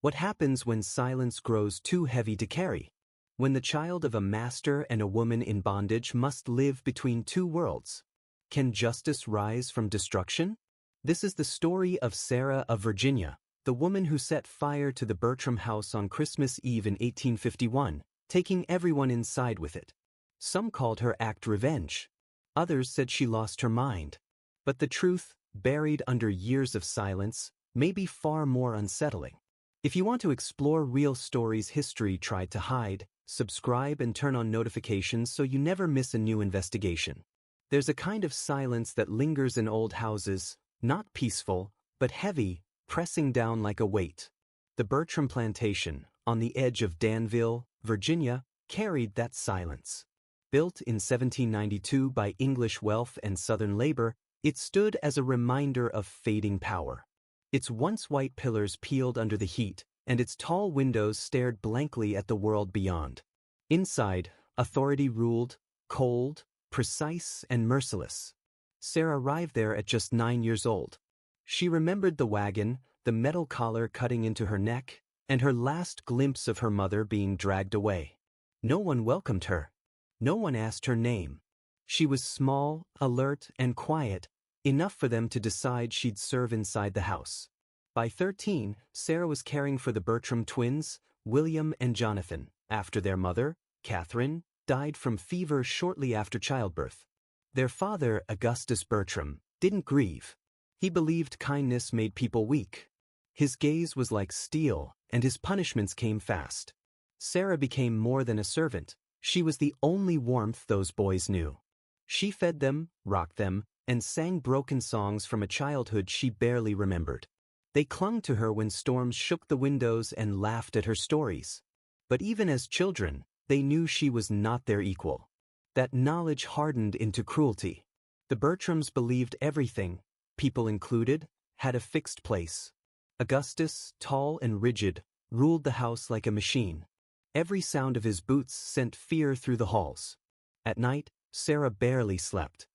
What happens when silence grows too heavy to carry? When the child of a master and a woman in bondage must live between two worlds? Can justice rise from destruction? This is the story of Sarah of Virginia, the woman who set fire to the Bertram house on Christmas Eve in 1851, taking everyone inside with it. Some called her act revenge. Others said she lost her mind. But the truth, buried under years of silence, may be far more unsettling. If you want to explore real stories history tried to hide, subscribe and turn on notifications so you never miss a new investigation. There's a kind of silence that lingers in old houses, not peaceful, but heavy, pressing down like a weight. The Bertram plantation, on the edge of Danville, Virginia, carried that silence. Built in 1792 by English wealth and Southern labor, it stood as a reminder of fading power. Its once white pillars peeled under the heat, and its tall windows stared blankly at the world beyond. Inside, authority ruled, cold, precise, and merciless. Sarah arrived there at just 9 years old. She remembered the wagon, the metal collar cutting into her neck, and her last glimpse of her mother being dragged away. No one welcomed her. No one asked her name. She was small, alert, and quiet, enough for them to decide she'd serve inside the house. By 13, Sarah was caring for the Bertram twins, William and Jonathan, after their mother, Catherine, died from fever shortly after childbirth. Their father, Augustus Bertram, didn't grieve. He believed kindness made people weak. His gaze was like steel, and his punishments came fast. Sarah became more than a servant. She was the only warmth those boys knew. She fed them, rocked them, and sang broken songs from a childhood she barely remembered. They clung to her when storms shook the windows and laughed at her stories. But even as children, they knew she was not their equal. That knowledge hardened into cruelty. The Bertrams believed everything, people included, had a fixed place. Augustus, tall and rigid, ruled the house like a machine. Every sound of his boots sent fear through the halls. At night, Sarah barely slept.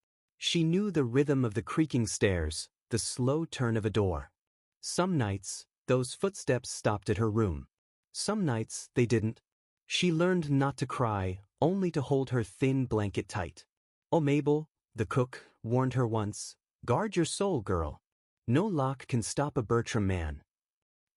She knew the rhythm of the creaking stairs, the slow turn of a door. Some nights, those footsteps stopped at her room. Some nights, they didn't. She learned not to cry, only to hold her thin blanket tight. "Oh, Mabel," the cook warned her once, "guard your soul, girl. No lock can stop a Bertram man."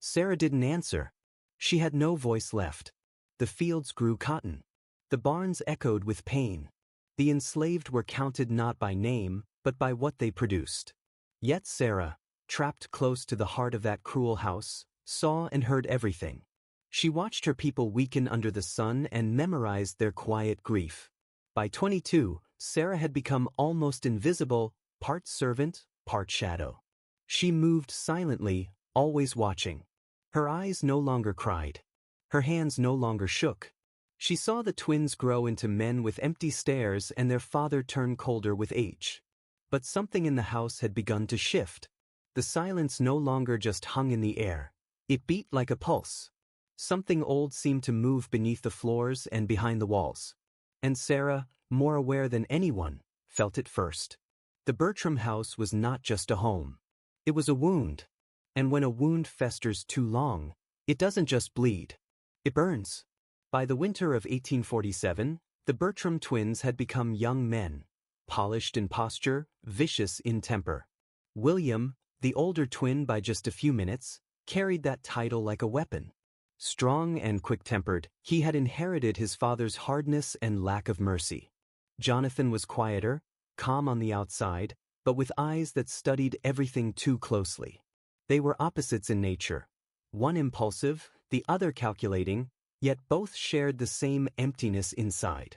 Sarah didn't answer. She had no voice left. The fields grew cotton. The barns echoed with pain. The enslaved were counted not by name, but by what they produced. Yet Sarah, trapped close to the heart of that cruel house, saw and heard everything. She watched her people weaken under the sun and memorized their quiet grief. By 22, Sarah had become almost invisible, part servant, part shadow. She moved silently, always watching. Her eyes no longer cried. Her hands no longer shook. She saw the twins grow into men with empty stares and their father turn colder with age. But something in the house had begun to shift. The silence no longer just hung in the air. It beat like a pulse. Something old seemed to move beneath the floors and behind the walls. And Sarah, more aware than anyone, felt it first. The Bertram house was not just a home. It was a wound. And when a wound festers too long, it doesn't just bleed. It burns. By the winter of 1847, the Bertram twins had become young men, polished in posture, vicious in temper. William, the older twin by just a few minutes, carried that title like a weapon. Strong and quick-tempered, he had inherited his father's hardness and lack of mercy. Jonathan was quieter, calm on the outside, but with eyes that studied everything too closely. They were opposites in nature, one impulsive, the other calculating, yet both shared the same emptiness inside.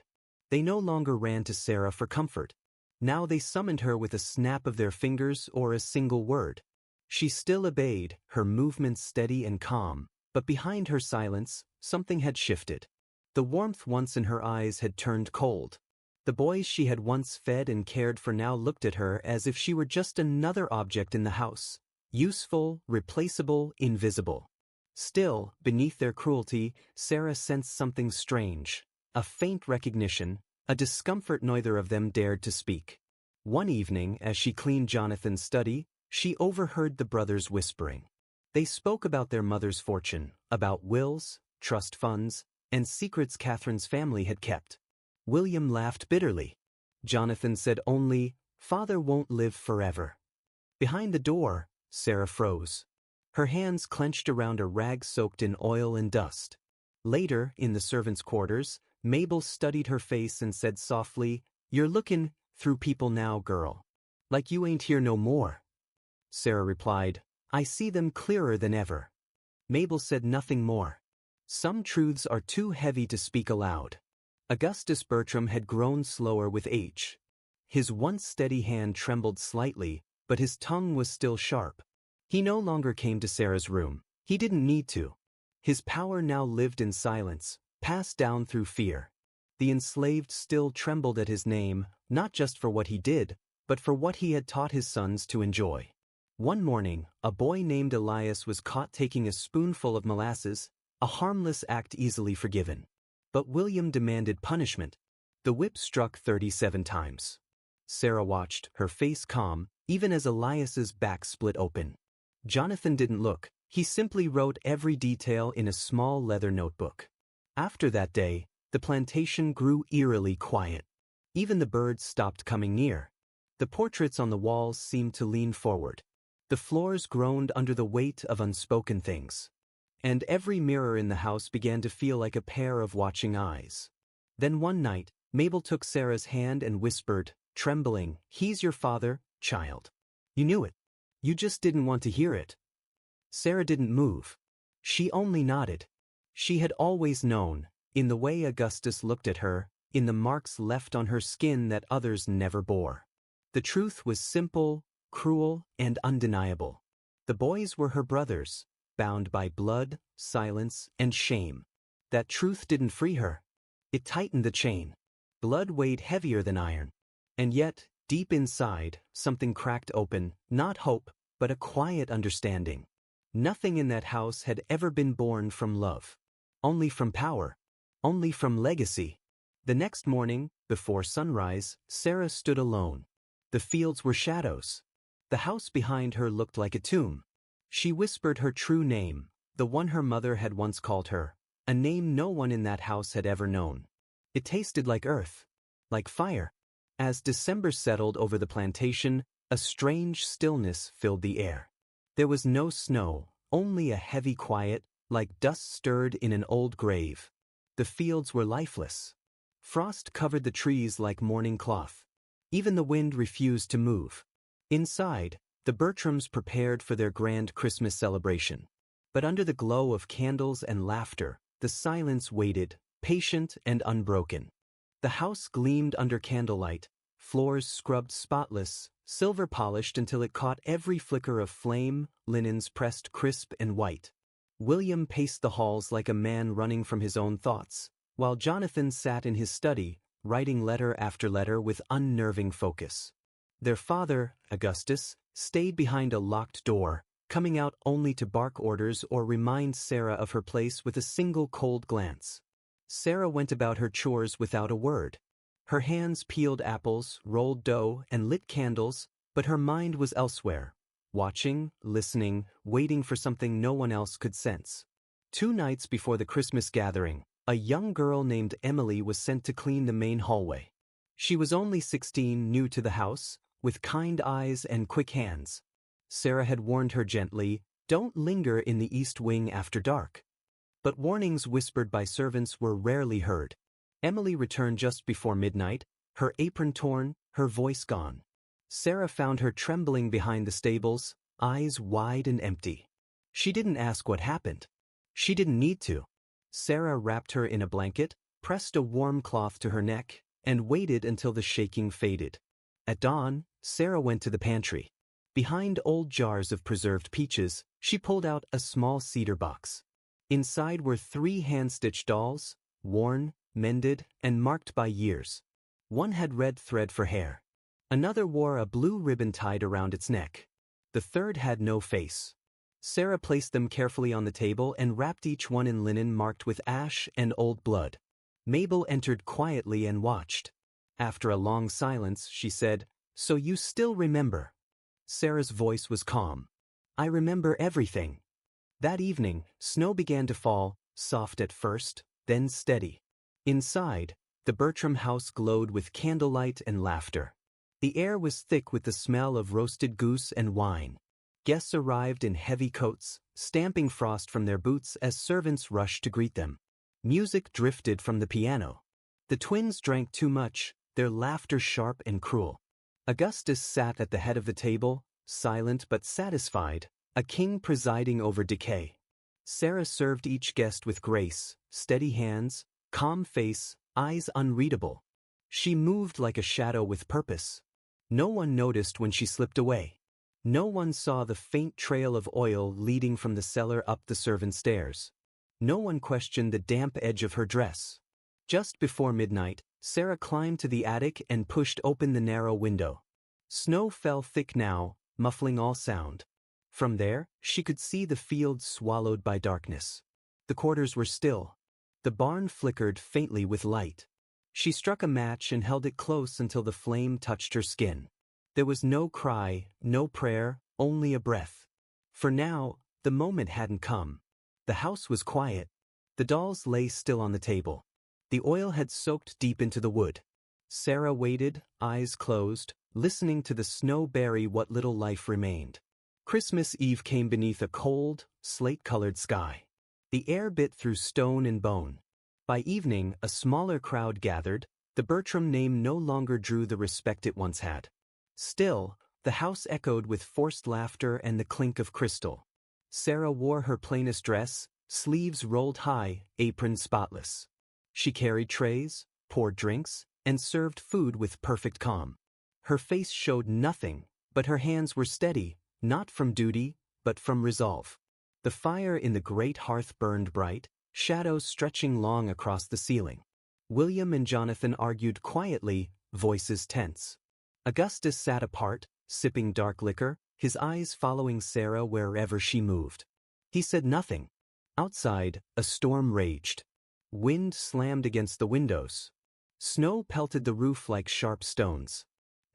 They no longer ran to Sarah for comfort. Now they summoned her with a snap of their fingers or a single word. She still obeyed, her movements steady and calm, but behind her silence, something had shifted. The warmth once in her eyes had turned cold. The boys she had once fed and cared for now looked at her as if she were just another object in the house. Useful, replaceable, invisible. Still, beneath their cruelty, Sarah sensed something strange. A faint recognition, a discomfort neither of them dared to speak. One evening, as she cleaned Jonathan's study, she overheard the brothers whispering. They spoke about their mother's fortune, about wills, trust funds, and secrets Catherine's family had kept. William laughed bitterly. Jonathan said only, "Father won't live forever." Behind the door, Sarah froze. Her hands clenched around a rag soaked in oil and dust. Later, in the servants' quarters, Mabel studied her face and said softly, "You're lookin' through people now, girl. Like you ain't here no more." Sarah replied, "I see them clearer than ever." Mabel said nothing more. Some truths are too heavy to speak aloud. Augustus Bertram had grown slower with age. His once steady hand trembled slightly, but his tongue was still sharp. He no longer came to Sarah's room. He didn't need to. His power now lived in silence, passed down through fear. The enslaved still trembled at his name, not just for what he did, but for what he had taught his sons to enjoy. One morning, a boy named Elias was caught taking a spoonful of molasses, a harmless act easily forgiven. But William demanded punishment. The whip struck 37 times. Sarah watched, her face calm, even as Elias's back split open. Jonathan didn't look. He simply wrote every detail in a small leather notebook. After that day, the plantation grew eerily quiet. Even the birds stopped coming near. The portraits on the walls seemed to lean forward. The floors groaned under the weight of unspoken things. And every mirror in the house began to feel like a pair of watching eyes. Then one night, Mabel took Sarah's hand and whispered, trembling, "He's your father, child. You knew it. You just didn't want to hear it." Sarah didn't move. She only nodded. She had always known, in the way Augustus looked at her, in the marks left on her skin that others never bore. The truth was simple, cruel, and undeniable. The boys were her brothers, bound by blood, silence, and shame. That truth didn't free her. It tightened the chain. Blood weighed heavier than iron. And yet, deep inside, something cracked open, not hope, but a quiet understanding. Nothing in that house had ever been born from love. Only from power. Only from legacy. The next morning, before sunrise, Sarah stood alone. The fields were shadows. The house behind her looked like a tomb. She whispered her true name, the one her mother had once called her, a name no one in that house had ever known. It tasted like earth, like fire. As December settled over the plantation, a strange stillness filled the air. There was no snow, only a heavy quiet, like dust stirred in an old grave. The fields were lifeless. Frost covered the trees like mourning cloth. Even the wind refused to move. Inside, the Bertrams prepared for their grand Christmas celebration. But under the glow of candles and laughter, the silence waited, patient and unbroken. The house gleamed under candlelight, floors scrubbed spotless, silver polished until it caught every flicker of flame, linens pressed crisp and white. William paced the halls like a man running from his own thoughts, while Jonathan sat in his study, writing letter after letter with unnerving focus. Their father, Augustus, stayed behind a locked door, coming out only to bark orders or remind Sarah of her place with a single cold glance. Sarah went about her chores without a word. Her hands peeled apples, rolled dough, and lit candles, but her mind was elsewhere, watching, listening, waiting for something no one else could sense. 2 nights before the Christmas gathering, a young girl named Emily was sent to clean the main hallway. She was only 16, new to the house, with kind eyes and quick hands. Sarah had warned her gently, "Don't linger in the east wing after dark." But warnings whispered by servants were rarely heard. Emily returned just before midnight, her apron torn, her voice gone. Sarah found her trembling behind the stables, eyes wide and empty. She didn't ask what happened. She didn't need to. Sarah wrapped her in a blanket, pressed a warm cloth to her neck, and waited until the shaking faded. At dawn, Sarah went to the pantry. Behind old jars of preserved peaches, she pulled out a small cedar box. Inside were 3 hand-stitched dolls, worn, mended, and marked by years. One had red thread for hair. Another wore a blue ribbon tied around its neck. The third had no face. Sarah placed them carefully on the table and wrapped each one in linen marked with ash and old blood. Mabel entered quietly and watched. After a long silence, she said, "So you still remember?" Sarah's voice was calm. "I remember everything. That evening, snow began to fall, soft at first, then steady. Inside, the Bertram house glowed with candlelight and laughter. The air was thick with the smell of roasted goose and wine. Guests arrived in heavy coats, stamping frost from their boots as servants rushed to greet them. Music drifted from the piano. The twins drank too much, their laughter sharp and cruel. Augustus sat at the head of the table, silent but satisfied, a king presiding over decay. Sarah served each guest with grace, steady hands, calm face, eyes unreadable. She moved like a shadow with purpose. No one noticed when she slipped away. No one saw the faint trail of oil leading from the cellar up the servant stairs. No one questioned the damp edge of her dress. Just before midnight, Sarah climbed to the attic and pushed open the narrow window. Snow fell thick now, muffling all sound. From there, she could see the fields swallowed by darkness. The quarters were still. The barn flickered faintly with light. She struck a match and held it close until the flame touched her skin. There was no cry, no prayer, only a breath. For now, the moment hadn't come. The house was quiet. The dolls lay still on the table. The oil had soaked deep into the wood. Sarah waited, eyes closed, listening to the snow bury what little life remained. Christmas Eve came beneath a cold, slate-colored sky. The air bit through stone and bone. By evening, a smaller crowd gathered. The Bertram name no longer drew the respect it once had. Still, the house echoed with forced laughter and the clink of crystal. Sarah wore her plainest dress, sleeves rolled high, apron spotless. She carried trays, poured drinks, and served food with perfect calm. Her face showed nothing, but her hands were steady, not from duty, but from resolve. The fire in the great hearth burned bright, shadows stretching long across the ceiling. William and Jonathan argued quietly, voices tense. Augustus sat apart, sipping dark liquor, his eyes following Sarah wherever she moved. He said nothing. Outside, a storm raged. Wind slammed against the windows. Snow pelted the roof like sharp stones.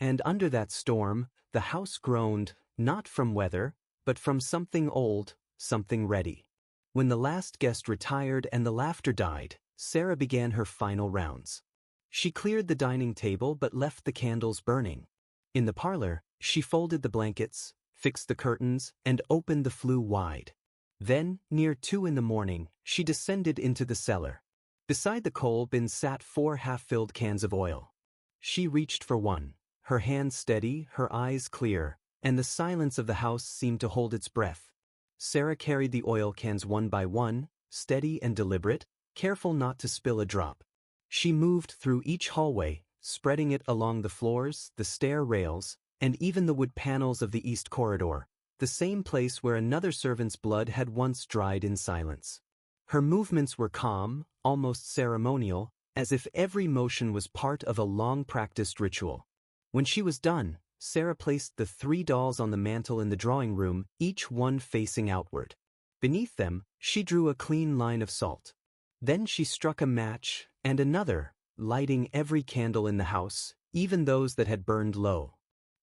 And under that storm, the house groaned, not from weather, but from something old, something ready. When the last guest retired and the laughter died, Sarah began her final rounds. She cleared the dining table but left the candles burning. In the parlor, she folded the blankets, fixed the curtains, and opened the flue wide. Then, near 2 a.m, she descended into the cellar. Beside the coal bin sat 4 half-filled cans of oil. She reached for one, her hand steady, her eyes clear, and the silence of the house seemed to hold its breath. Sarah carried the oil cans one by one, steady and deliberate, careful not to spill a drop. She moved through each hallway, spreading it along the floors, the stair rails, and even the wood panels of the east corridor, the same place where another servant's blood had once dried in silence. Her movements were calm, almost ceremonial, as if every motion was part of a long-practiced ritual. When she was done, Sarah placed the 3 dolls on the mantel in the drawing room, each one facing outward. Beneath them, she drew a clean line of salt. Then she struck a match, and another, lighting every candle in the house, even those that had burned low.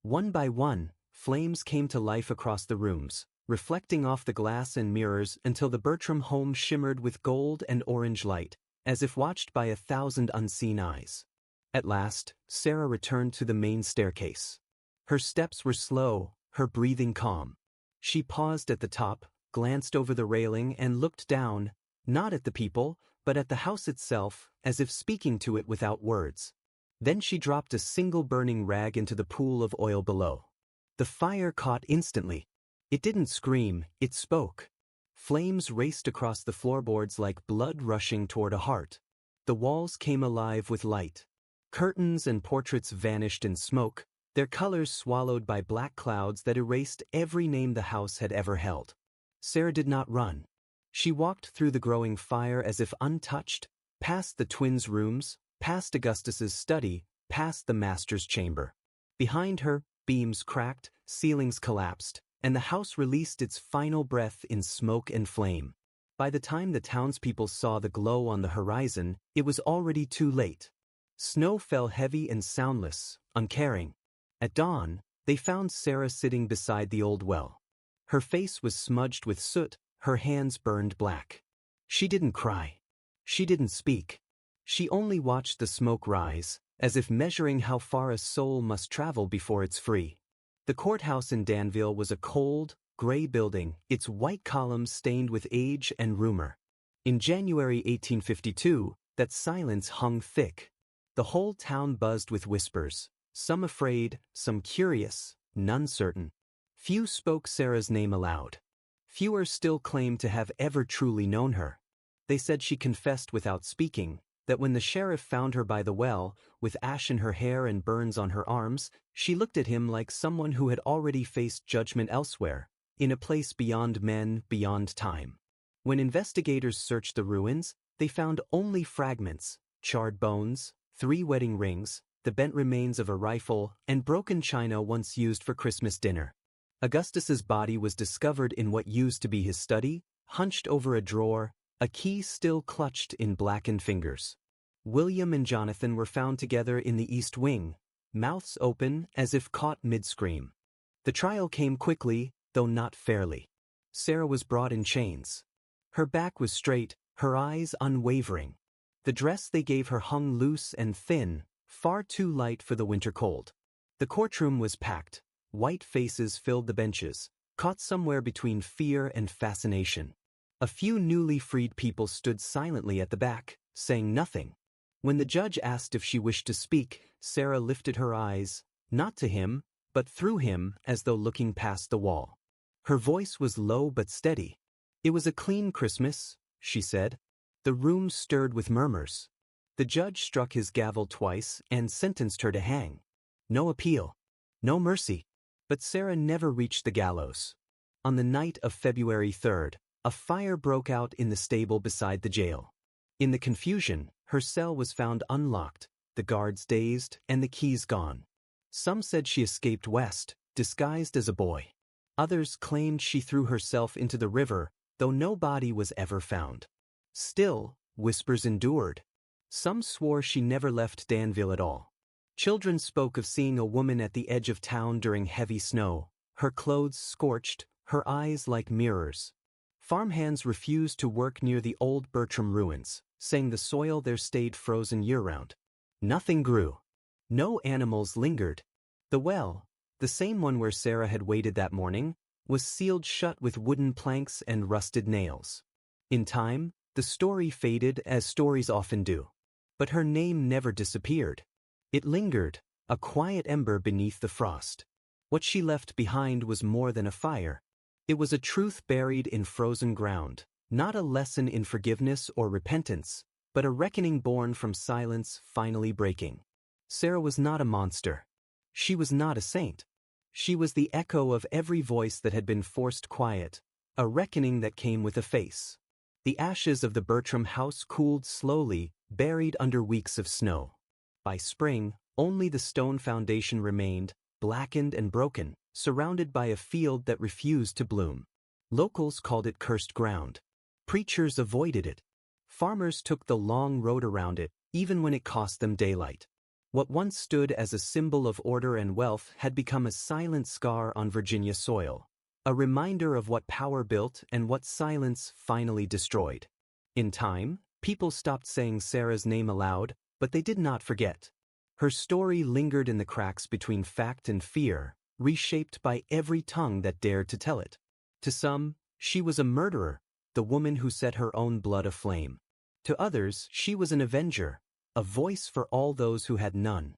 One by one, flames came to life across the rooms, reflecting off the glass and mirrors until the Bertram home shimmered with gold and orange light, as if watched by 1,000 unseen eyes. At last, Sarah returned to the main staircase. Her steps were slow, her breathing calm. She paused at the top, glanced over the railing and looked down, not at the people, but at the house itself, as if speaking to it without words. Then she dropped a single burning rag into the pool of oil below. The fire caught instantly. It didn't scream, it spoke. Flames raced across the floorboards like blood rushing toward a heart. The walls came alive with light. Curtains and portraits vanished in smoke, their colors swallowed by black clouds that erased every name the house had ever held. Sarah did not run. She walked through the growing fire as if untouched, past the twins' rooms, past Augustus's study, past the master's chamber. Behind her, beams cracked, ceilings collapsed, and the house released its final breath in smoke and flame. By the time the townspeople saw the glow on the horizon, it was already too late. Snow fell heavy and soundless, uncaring. At dawn, they found Sarah sitting beside the old well. Her face was smudged with soot, her hands burned black. She didn't cry. She didn't speak. She only watched the smoke rise, as if measuring how far a soul must travel before it's free. The courthouse in Danville was a cold, gray building, its white columns stained with age and rumor. In January 1852, that silence hung thick. The whole town buzzed with whispers, some afraid, some curious, none certain. Few spoke Sarah's name aloud. Fewer still claimed to have ever truly known her. They said she confessed without speaking, that when the sheriff found her by the well, with ash in her hair and burns on her arms, she looked at him like someone who had already faced judgment elsewhere, in a place beyond men, beyond time. When investigators searched the ruins, they found only fragments, charred bones, 3 wedding rings, the bent remains of a rifle, and broken china once used for Christmas dinner. Augustus's body was discovered in what used to be his study, hunched over a drawer, a key still clutched in blackened fingers. William and Jonathan were found together in the east wing, mouths open as if caught mid-scream. The trial came quickly, though not fairly. Sarah was brought in chains. Her back was straight, her eyes unwavering. The dress they gave her hung loose and thin, far too light for the winter cold. The courtroom was packed. White faces filled the benches, caught somewhere between fear and fascination. A few newly freed people stood silently at the back, saying nothing. When the judge asked if she wished to speak, Sarah lifted her eyes, not to him, but through him, as though looking past the wall. Her voice was low but steady. "It was a clean Christmas," she said. The room stirred with murmurs. The judge struck his gavel twice and sentenced her to hang. No appeal. No mercy. But Sarah never reached the gallows. On the night of February 3rd, a fire broke out in the stable beside the jail. In the confusion, her cell was found unlocked, the guards dazed, and the keys gone. Some said she escaped west, disguised as a boy. Others claimed she threw herself into the river, though no body was ever found. Still, whispers endured. Some swore she never left Danville at all. Children spoke of seeing a woman at the edge of town during heavy snow, her clothes scorched, her eyes like mirrors. Farmhands refused to work near the old Bertram ruins, saying the soil there stayed frozen year-round. Nothing grew. No animals lingered. The well, the same one where Sarah had waited that morning, was sealed shut with wooden planks and rusted nails. In time, the story faded as stories often do. But her name never disappeared. It lingered, a quiet ember beneath the frost. What she left behind was more than a fire. It was a truth buried in frozen ground, not a lesson in forgiveness or repentance, but a reckoning born from silence finally breaking. Sarah was not a monster. She was not a saint. She was the echo of every voice that had been forced quiet, a reckoning that came with a face. The ashes of the Bertram house cooled slowly, buried under weeks of snow. By spring, only the stone foundation remained, blackened and broken, surrounded by a field that refused to bloom. Locals called it cursed ground. Preachers avoided it. Farmers took the long road around it, even when it cost them daylight. What once stood as a symbol of order and wealth had become a silent scar on Virginia soil, a reminder of what power built and what silence finally destroyed. In time, people stopped saying Sarah's name aloud, but they did not forget. Her story lingered in the cracks between fact and fear, reshaped by every tongue that dared to tell it. To some, she was a murderer, the woman who set her own blood aflame. To others, she was an avenger, a voice for all those who had none.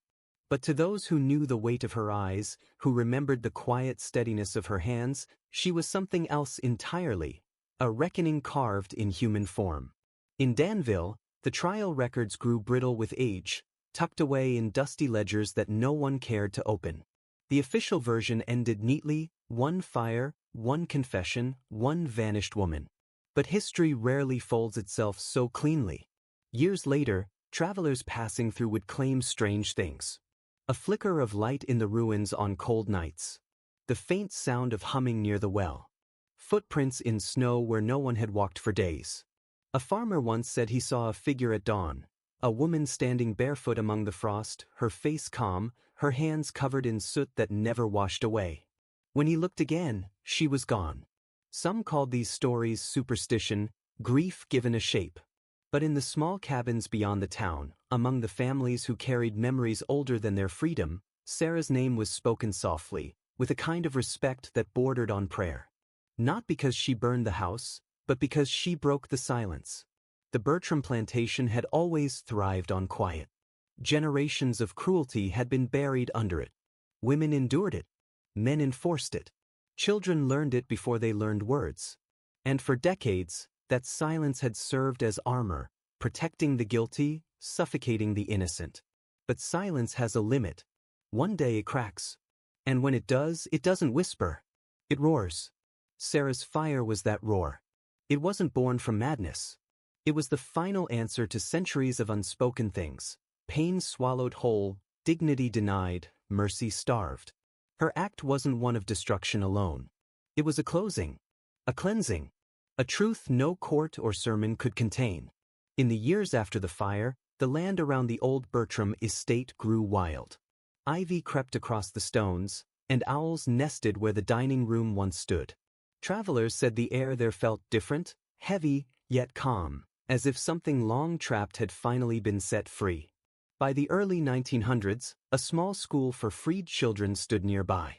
But to those who knew the weight of her eyes, who remembered the quiet steadiness of her hands, she was something else entirely, a reckoning carved in human form. In Danville, the trial records grew brittle with age, tucked away in dusty ledgers that no one cared to open. The official version ended neatly: one fire, one confession, one vanished woman. But history rarely folds itself so cleanly. Years later, travelers passing through would claim strange things. A flicker of light in the ruins on cold nights. The faint sound of humming near the well. Footprints in snow where no one had walked for days. A farmer once said he saw a figure at dawn, a woman standing barefoot among the frost, her face calm, her hands covered in soot that never washed away. When he looked again, she was gone. Some called these stories superstition, grief given a shape. But in the small cabins beyond the town, among the families who carried memories older than their freedom, Sarah's name was spoken softly, with a kind of respect that bordered on prayer. Not because she burned the house, but because she broke the silence. The Bertram plantation had always thrived on quiet. Generations of cruelty had been buried under it. Women endured it. Men enforced it. Children learned it before they learned words. And for decades, that silence had served as armor, protecting the guilty, suffocating the innocent. But silence has a limit. One day it cracks. And when it does, it doesn't whisper. It roars. Sarah's fire was that roar. It wasn't born from madness. It was the final answer to centuries of unspoken things. Pain swallowed whole, dignity denied, mercy starved. Her act wasn't one of destruction alone. It was a closing, a cleansing, a truth no court or sermon could contain. In the years after the fire, the land around the old Bertram estate grew wild. Ivy crept across the stones, and owls nested where the dining room once stood. Travelers said the air there felt different, heavy, yet calm, as if something long trapped had finally been set free. By the early 1900s, a small school for freed children stood nearby.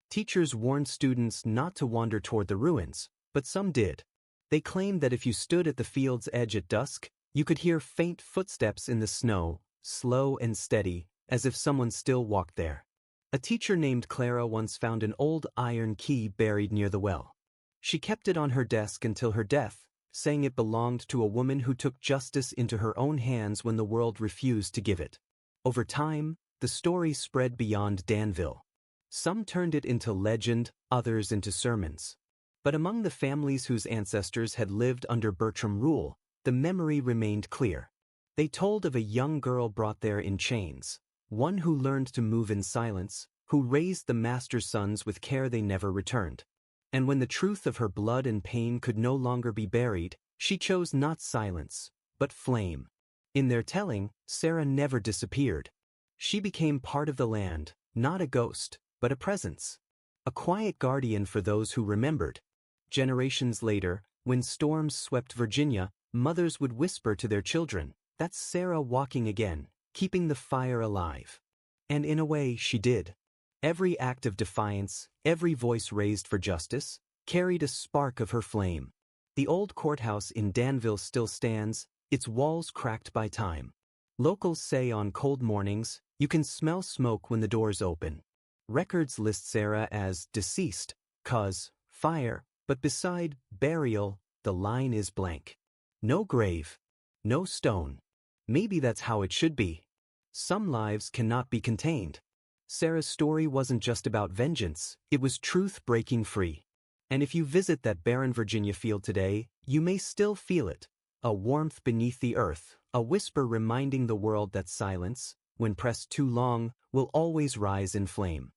Teachers warned students not to wander toward the ruins, but some did. They claimed that if you stood at the field's edge at dusk, you could hear faint footsteps in the snow, slow and steady, as if someone still walked there. A teacher named Clara once found an old iron key buried near the well. She kept it on her desk until her death, saying it belonged to a woman who took justice into her own hands when the world refused to give it. Over time, the story spread beyond Danville. Some turned it into legend, others into sermons. But among the families whose ancestors had lived under Bertram rule, the memory remained clear. They told of a young girl brought there in chains, one who learned to move in silence, who raised the master's sons with care they never returned. And when the truth of her blood and pain could no longer be buried, she chose not silence, but flame. In their telling, Sarah never disappeared. She became part of the land, not a ghost, but a presence. A quiet guardian for those who remembered. Generations later, when storms swept Virginia, mothers would whisper to their children, "That's Sarah walking again, keeping the fire alive." And in a way, she did. Every act of defiance, every voice raised for justice, carried a spark of her flame. The old courthouse in Danville still stands, its walls cracked by time. Locals say on cold mornings, you can smell smoke when the doors open. Records list Sarah as deceased, cause fire, but beside burial, the line is blank. No grave, no stone. Maybe that's how it should be. Some lives cannot be contained. Sarah's story wasn't just about vengeance, it was truth breaking free. And if you visit that barren Virginia field today, you may still feel it. A warmth beneath the earth, a whisper reminding the world that silence, when pressed too long, will always rise in flame.